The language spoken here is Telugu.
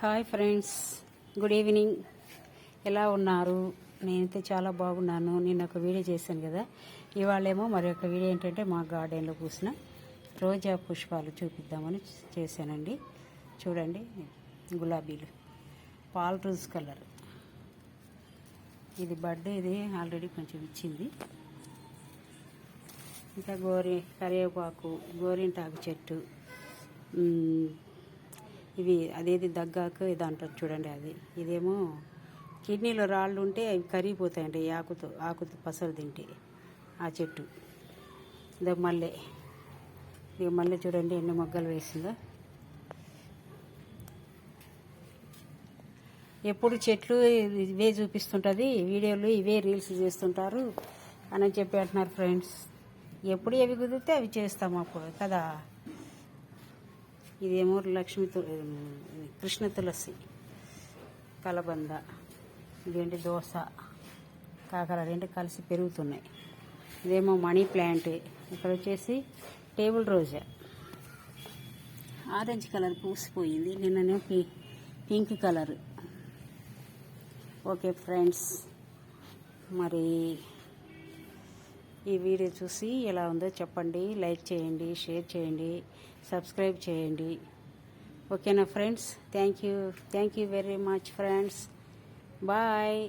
Hi friends, good evening. ఎలా ఉన్నారు? నేనైతే చాలా బాగున్నాను. నేను ఒక వీడియో చేశాను కదా. ఇవాళేమో మరి ఒక వీడియో ఏంటంటే మా గార్డెన్లో పూసిన రోజా పుష్పాలు చూపిద్దామని చేశానండి. చూడండి, గులాబీలు పాల్ రోజ్ కలర్. ఇది బర్త్డే, ఇది ఆల్రెడీ కొంచెం ఇచ్చింది. ఇంకా కరివేపాకు, గోరింటాకు చెట్టు, ఇవి అదేది దగ్గాకు ఇది అంటారు చూడండి. అది ఇదేమో కిడ్నీలో రాళ్ళు ఉంటే అవి కరిగిపోతాయండి ఆకుతో పసరు తింటే. ఆ చెట్టు ఇదో మల్లె చూడండి ఎన్ని మొగ్గలు వేసిందో. ఎప్పుడు చెట్లు ఇవే చూపిస్తుంటుంది, వీడియోలు ఇవే రీల్స్ చేస్తుంటారు అని చెప్పి అంటున్నారు ఫ్రెండ్స్. ఎప్పుడు ఏవి కుదిరితే అవి చేస్తాము అప్పుడు కదా. ఇదేమో కృష్ణ తులసి, కలబంద, ఇదేంటి దోస, కాకర రెండు కలిసి పెరుగుతున్నాయి. ఇదేమో మనీ ప్లాంట్. ఇక్కడ వచ్చేసి టేబుల్ రోజా, ఆరెంజ్ కలర్ పూసిపోయింది. నిన్ననే పింక్ కలర్. ఓకే ఫ్రెండ్స్, మరి ఈ వీడియో చూసి ఎలా ఉందో చెప్పండి. లైక్ చేయండి, షేర్ చేయండి, సబ్స్క్రైబ్ చేయండి. ఓకేనా friends? Thank you very much friends. Bye.